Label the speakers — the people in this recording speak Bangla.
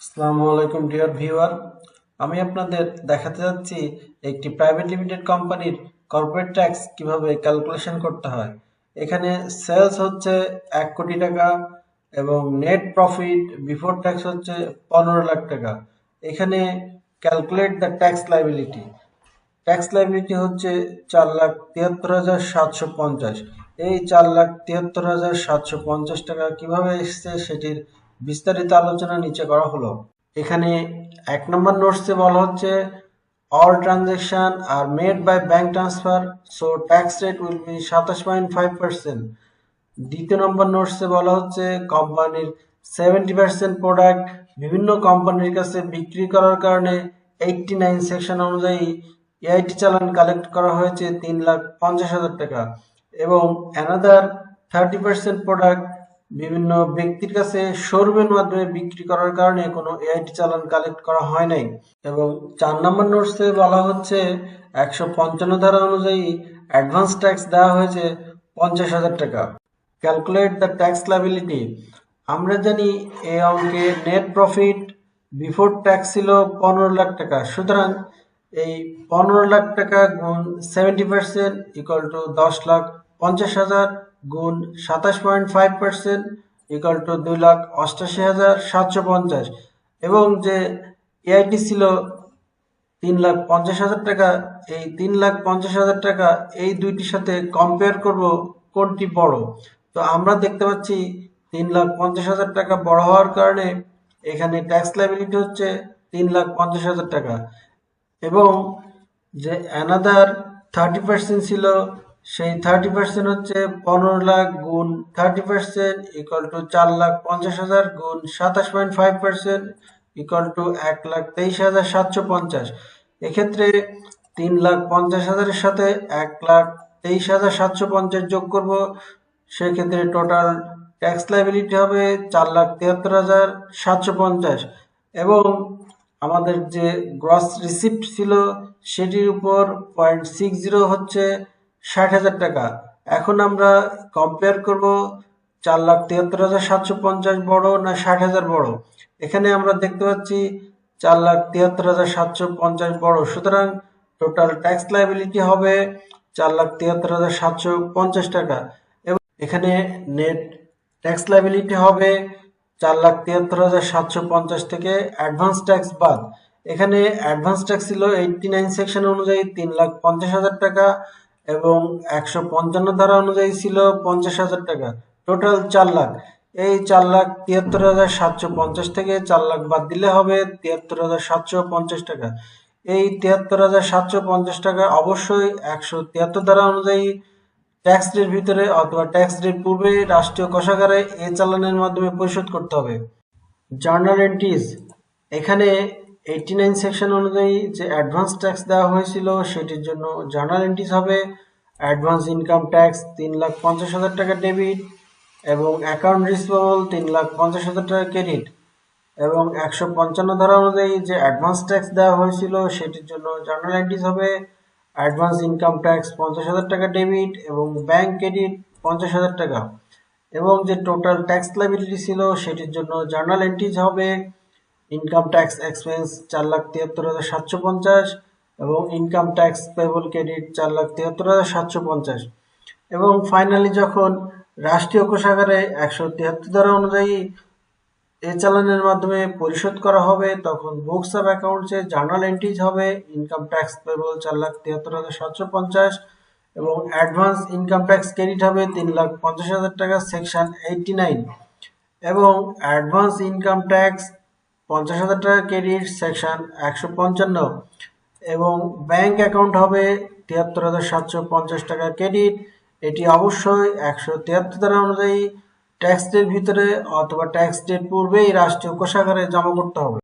Speaker 1: আসসালামু আলাইকুম ডিয়ার ভিউয়ার। আমি আপনাদের দেখাতে যাচ্ছি একটি প্রাইভেট লিমিটেড কোম্পানির কর্পোরেট ট্যাক্স কিভাবে ক্যালকুলেশন করতে হয়। এখানে সেলস হচ্ছে 1 কোটি টাকা এবং নেট প্রফিট বিফোর ট্যাক্স হচ্ছে 15 লাখ টাকা। এখানে calculate the tax liability. Tax liability হচ্ছে 4,73,750। এই 4,73,750 টাকা কিভাবে এসেছে সেটির বিস্তারিত আলোচনা নিচে করা হলো। এখানে 1 নম্বর নোটসে বলা হচ্ছে all transaction are made by bank transfer so tax rate will be 27.5%। দ্বিতীয় নম্বর নোটসে বলা হচ্ছে কোম্পানির 70% প্রোডাক্ট বিভিন্ন কোম্পানির কাছে বিক্রি করার কারণে 89 সেকশন অনুযায়ী এআইটি চালান কালেক্ট করা হয়েছে 3,50,000 টাকা এবং অ্যানাদার 30% প্রোডাক্ট বিভিন্ন ব্যক্তির কাছে শোরুমের মাধ্যমে বিক্রি করার কারণে কোনো এআইটি চালান কালেক্ট করা হয় নাই। এবং 4 নম্বর নোটসে বলা হচ্ছে 155 ধারা অনুযায়ী অ্যাডভান্স ট্যাক্স দেওয়া হয়েছে 50,000 টাকা। Calculate the tax liability. আমরা জানি এই অঙ্কে নেট প্রফিট বিফোর ট্যাক্স ছিল 15 লাখ টাকা। সুতরাং এই 15 লাখ টাকা গুণ 70% ইকুয়াল টু 10,50,000 গুণ 27.5% ইকুয়াল টু 2,88,750 এবং যে এআইটি ছিল 3,50,000 টাকা। এই 3,50,000 টাকা এই দুইটির সাথে কম্পেয়ার করব কোনটি বড়। তো আমরা দেখতে পাচ্ছি 3,50,000 টাকা বড় হওয়ার কারণে এখানে ট্যাক্স লায়াবিলিটি হচ্ছে 3,50,000 টাকা এবং যে অ্যানাদার 30% ছিল সেই 30% হচ্ছে 15 লাখ গুণ 30% ইকুয়াল টু 4,50,000 গুণ 27.5% ইকুয়াল টু 1,23,750। এক্ষেত্রে 3,50,000 সাথে 1,23,750 যোগ করব, সেক্ষেত্রে টোটাল ট্যাক্স লায়াবিলিটি হবে 4,73,750 এবং আমাদের যে গ্রস রিসিপ্ট ছিল সেটির উপর 0.60 হচ্ছে 60,000 টাকা। এখন আমরা কম্পেয়ার করব 4,73,750 বড় না 60,000 বড়। এখানে আমরা দেখতে পাচ্ছি 4,73,750 বড়। সুতরাং টোটাল ট্যাক্স লায়াবিলিটি হবে 4,73,750 টাকা এবং এখানে নেট ট্যাক্স লায়াবিলিটি হবে 4,73,750 থেকে অ্যাডভান্স ট্যাক্স বাদ। এখানে অ্যাডভান্স ট্যাক্স ছিল 89 সেকশন অনুযায়ী 3,50,000 টাকা এবং 155 ধারা অনুযায়ী ছিল 50,000 টাকা, টোটাল 4 লাখ। এই 4,73,750 থেকে 4 লাখ বাদ দিলে হবে 73,750 টাকা। এই 73,750 টাকা অবশ্যই 173 ধারা অনুযায়ী ট্যাক্স রেট ভিতরে অথবা ট্যাক্স রেট পূর্বে রাষ্ট্রীয় কোষাগারে এ চালানের মাধ্যমে পরিশোধ করতে হবে। Journal entries. এখানে 89 সেকশন অনুযায়ী যে অ্যাডভান্স ট্যাক্স দেওয়া হয়েছিল সেটির জন্য জার্নাল এন্ট্রিজ হবে অ্যাডভান্স ইনকাম ট্যাক্স 3,50,000 টাকা ডেবিট এবং অ্যাকাউন্ট রিসিভেবল 3,50,000 টাকা ক্রেডিট এবং 155 ধারা অনুযায়ী যে অ্যাডভান্স ট্যাক্স দেওয়া হয়েছিল সেটির জন্য জার্নাল এন্ট্রিজ হবে অ্যাডভান্স ইনকাম ট্যাক্স 50,000 টাকা ডেবিট এবং ব্যাংক ক্রেডিট 50,000 টাকা এবং যে টোটাল ট্যাক্স লায়াবিলিটি ছিল সেটির জন্য জার্নাল এন্ট্রিজ হবে ইনকাম ট্যাক্স এক্সপেন্স 4,73,750 এবং ইনকাম ট্যাক্স পেবল ক্রেডিট 4,73,750 এবং ফাইনালি যখন রাষ্ট্রীয় কোষাগারে 173 ধারা অনুযায়ী এ চালানের মাধ্যমে পরিশোধ করা হবে তখন বুকস অফ অ্যাকাউন্টসে জার্নাল এন্ট্রিজ হবে ইনকাম ট্যাক্স পেবল 4,73,750 এবং অ্যাডভান্স ইনকাম ট্যাক্স ক্রেডিট হবে 3,50,000 টাকা সেকশন 89 এবং অ্যাডভান্স ইনকাম ট্যাক্স 50,000 টাকা ক্রেডিট সেকশন 155 এবং ব্যাংক অ্যাকাউন্ট হবে 73,750 টাকা ক্রেডিট। এটি অবশ্যই 173 ধারা অনুযায়ী ট্যাক্স ডেট ভিতরে অথবা ট্যাক্স ডেট পূর্বেই রাষ্ট্রীয় কোষাগারে জমা করতে হবে।